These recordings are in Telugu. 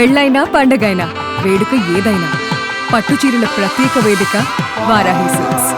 పెళ్ళైనా పండగైనా వేడుక ఏదైనా పట్టుచీరల ప్రత్యేక వేదిక వారాహి సిల్క్స్.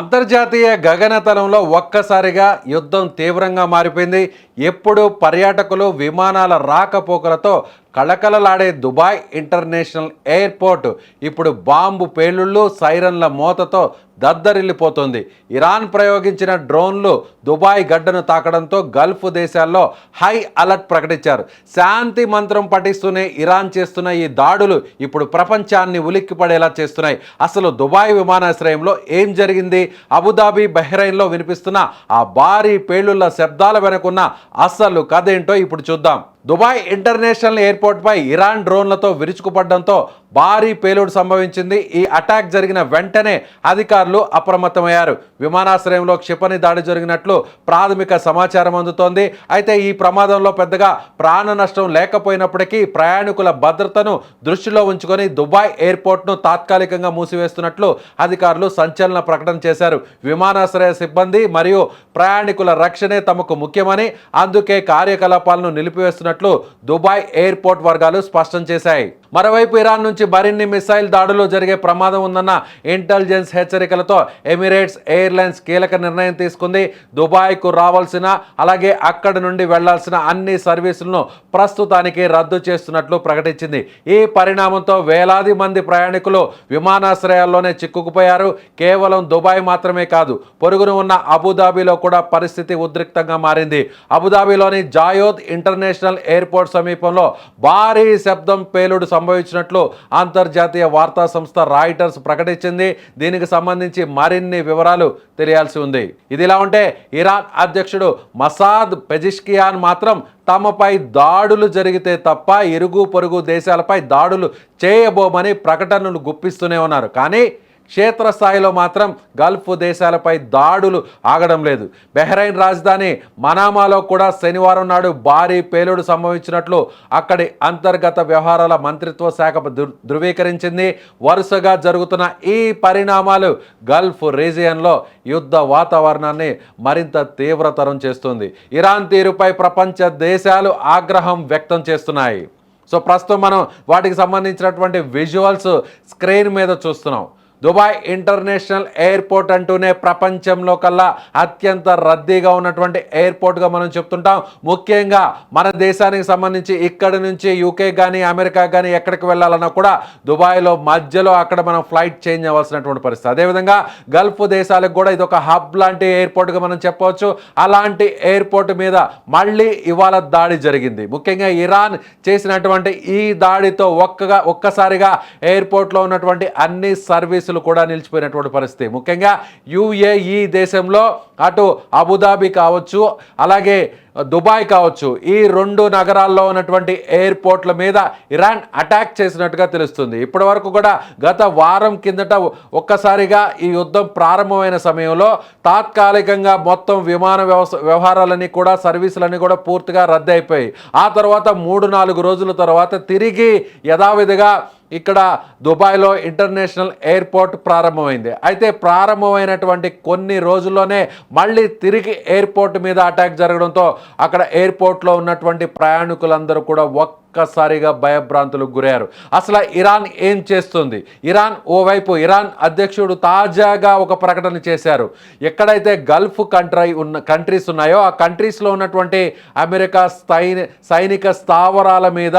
అంతర్జాతీయ గగనతలంలో ఒక్కసారిగా యుద్ధం తీవ్రంగా మారిపోయింది. ఎప్పుడు పర్యాటకులు విమానాల రాకపోకలతో కళకళలాడే దుబాయ్ ఇంటర్నేషనల్ ఎయిర్పోర్ట్ ఇప్పుడు బాంబు పేలుళ్ళు, సైరన్ల మోతతో దద్దరిల్లిపోతుంది. ఇరాన్ ప్రయోగించిన డ్రోన్లు దుబాయ్ గడ్డను తాకడంతో గల్ఫ్ దేశాల్లో హై అలర్ట్ ప్రకటించారు. శాంతి మంత్రం పఠిస్తూనే ఇరాన్ చేస్తున్న ఈ దాడులు ఇప్పుడు ప్రపంచాన్ని ఉలిక్కిపడేలా చేస్తున్నాయి. అసలు దుబాయ్ విమానాశ్రయంలో ఏం జరిగింది? అబుదాబి, బహ్రెయిన్లో వినిపిస్తున్న ఆ భారీ పేలుళ్ల శబ్దాల వెనుకున్న అసలు కథ ఏంటో ఇప్పుడు చూద్దాం. దుబాయ్ ఇంటర్నేషనల్ ఎయిర్పోర్ట్ పై ఇరాన్ డ్రోన్లతో విరుచుకుపడడంతో భారీ పేలుడు సంభవించింది. ఈ అటాక్ జరిగిన వెంటనే అధికారులు అప్రమత్తమయ్యారు. విమానాశ్రయంలో క్షిపణి దాడి జరిగినట్లు ప్రాథమిక సమాచారం అందుతోంది. అయితే ఈ ప్రమాదంలో పెద్దగా ప్రాణ నష్టం లేకపోయినప్పటికీ ప్రయాణికుల భద్రతను దృష్టిలో ఉంచుకొని దుబాయ్ ఎయిర్పోర్ట్ను తాత్కాలికంగా మూసివేస్తున్నట్లు అధికారులు సంచలన ప్రకటన చేశారు. విమానాశ్రయ సిబ్బంది మరియు ప్రయాణికుల రక్షణే తమకు ముఖ్యమని, అందుకే కార్యకలాపాలను నిలిపివేస్తున్నట్లు దుబాయ్ ఎయిర్పోర్ట్ వర్గాలు స్పష్టం చేశాయి. మరోవైపు ఇరాన్ నుంచి మరిన్ని మిసైల్ దాడులు జరిగే ప్రమాదం ఉందన్న ఇంటెలిజెన్స్ హెచ్చరికలతో ఎమిరేట్స్ ఎయిర్లైన్స్ కీలక నిర్ణయం తీసుకుంది. దుబాయ్కు రావాల్సిన అలాగే అక్కడి నుండి వెళ్లాల్సిన అన్ని సర్వీసులను ప్రస్తుతానికి రద్దు చేస్తున్నట్లు ప్రకటించింది. ఈ పరిణామంతో వేలాది మంది ప్రయాణికులు విమానాశ్రయాల్లోనే చిక్కుకుపోయారు. కేవలం దుబాయ్ మాత్రమే కాదు, పొరుగున ఉన్న అబుదాబిలో కూడా పరిస్థితి ఉద్రిక్తంగా మారింది. అబుదాబిలోని జాయోద్ ఇంటర్నేషనల్ ఎయిర్పోర్ట్ సమీపంలో భారీ శబ్దం పేలుడు సంభవించినట్లు అంతర్జాతీయ వార్తా సంస్థ రాయిటర్స్ ప్రకటించింది. దీనికి సంబంధించి మరిన్ని వివరాలు తెలియాల్సి ఉంది. ఇదిలా ఉంటే ఇరాన్ అధ్యక్షుడు మసాద్ పెజిష్కియాన్ మాత్రం తమపై దాడులు జరిగితే తప్ప ఇరుగు పొరుగు దేశాలపై దాడులు చేయబోమని ప్రకటనలు గుప్పిస్తూనే ఉన్నారు. కానీ క్షేత్రస్థాయిలో మాత్రం గల్ఫ్ దేశాలపై దాడులు ఆగడం లేదు. బహ్రెయిన్ రాజధాని మనామాలో కూడా శనివారం నాడు భారీ పేలుడు సంభవించినట్లు అక్కడి అంతర్గత వ్యవహారాల మంత్రిత్వ శాఖ ధృవీకరించింది. వరుసగా జరుగుతున్న ఈ పరిణామాలు గల్ఫ్ రీజియన్లో యుద్ధ వాతావరణాన్ని మరింత తీవ్రతరం చేస్తుంది. ఇరాన్ తీరుపై ప్రపంచ దేశాలు ఆగ్రహం వ్యక్తం చేస్తున్నాయి. సో ప్రస్తుతం మనం వాటికి సంబంధించినటువంటి విజువల్స్ స్క్రీన్ మీద చూస్తున్నాం. దుబాయ్ ఇంటర్నేషనల్ ఎయిర్పోర్ట్ అంటూనే ప్రపంచంలో కల్లా అత్యంత రద్దీగా ఉన్నటువంటి ఎయిర్పోర్ట్గా మనం చెప్తుంటాం. ముఖ్యంగా మన దేశానికి సంబంధించి ఇక్కడి నుంచి యూకే కానీ అమెరికా కానీ ఎక్కడికి వెళ్ళాలన్నా కూడా దుబాయ్లో మధ్యలో అక్కడ మనం ఫ్లైట్ చేంజ్ అవ్వాల్సినటువంటి పరిస్థితి. అదేవిధంగా గల్ఫ్ దేశాలకు కూడా ఇది ఒక హబ్ లాంటి ఎయిర్పోర్ట్గా మనం చెప్పవచ్చు. అలాంటి ఎయిర్పోర్ట్ మీద మళ్ళీ ఇవాళ దాడి జరిగింది. ముఖ్యంగా ఇరాన్ చేసినటువంటి ఈ దాడితో ఒక్కసారిగా ఎయిర్పోర్ట్లో ఉన్నటువంటి అన్ని సర్వీసులు కూడా నిలిచిపోయినటువంటి పరిస్థితి. ముఖ్యంగా యుఏఈ దేశంలో అటు అబుదాబి కావచ్చు అలాగే దుబాయ్ కావచ్చు, ఈ రెండు నగరాల్లో ఉన్నటువంటి ఎయిర్పోర్ట్ల మీద ఇరాన్ అటాక్ చేసినట్టుగా తెలుస్తుంది. ఇప్పటి వరకు కూడా గత వారం కిందట ఒక్కసారిగా ఈ యుద్ధం ప్రారంభమైన సమయంలో తాత్కాలికంగా మొత్తం విమాన వ్యవహారాలన్నీ కూడా సర్వీసులన్నీ కూడా పూర్తిగా రద్దు అయిపోయాయి. ఆ తర్వాత 3-4 రోజుల తర్వాత తిరిగి యథావిధిగా ఇక్కడ దుబాయ్లో ఇంటర్నేషనల్ ఎయిర్పోర్ట్ ప్రారంభమైంది. అయితే ప్రారంభమైనటువంటి కొన్ని రోజుల్లోనే మళ్ళీ తిరిగి ఎయిర్పోర్ట్ మీద అటాక్ జరగడంతో అక్కడ ఎయిర్పోర్ట్లో ఉన్నటువంటి ప్రయాణికులందరూ కూడా ఒక్కసారిగా భయభ్రాంతులకు గురయ్యారు. అసలు ఇరాన్ ఏం చేస్తుంది? ఓవైపు ఇరాన్ అధ్యక్షుడు తాజాగా ఒక ప్రకటన చేశారు. ఎక్కడైతే గల్ఫ్ కంట్రీస్ ఉన్నాయో ఆ కంట్రీస్లో ఉన్నటువంటి అమెరికా సైనిక స్థావరాల మీద,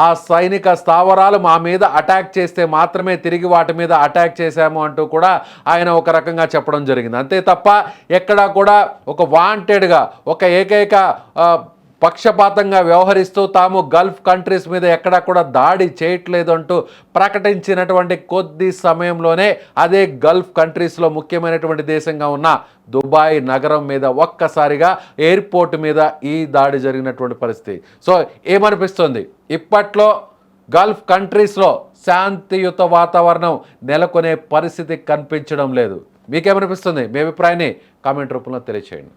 ఆ సైనిక స్థావరాలు మా మీద అటాక్ చేస్తే మాత్రమే తిరిగి వాటి మీద అటాక్ చేశాము అంటూ కూడా ఆయన ఒక రకంగా చెప్పడం జరిగింది. అంతే తప్ప ఎక్కడా కూడా ఒక వాంటెడ్గా ఒక ఏకైక పక్షపాతంగా వ్యవహరిస్తూ తాము గల్ఫ్ కంట్రీస్ మీద ఎక్కడా కూడా దాడి చేయట్లేదు అంటూ ప్రకటించినటువంటి కొద్ది సమయంలోనే అదే గల్ఫ్ కంట్రీస్లో ముఖ్యమైనటువంటి దేశంగా ఉన్న దుబాయ్ నగరం మీద ఒక్కసారిగా ఎయిర్పోర్ట్ మీద ఈ దాడి జరిగినటువంటి పరిస్థితి. సో ఏమనిపిస్తుంది? ఇప్పట్లో గల్ఫ్ కంట్రీస్లో శాంతియుత వాతావరణం నెలకొనే పరిస్థితి కనిపించడం లేదు. మీకేమనిపిస్తుంది? మీ అభిప్రాయాన్ని కామెంట్ రూపంలో తెలియచేయండి.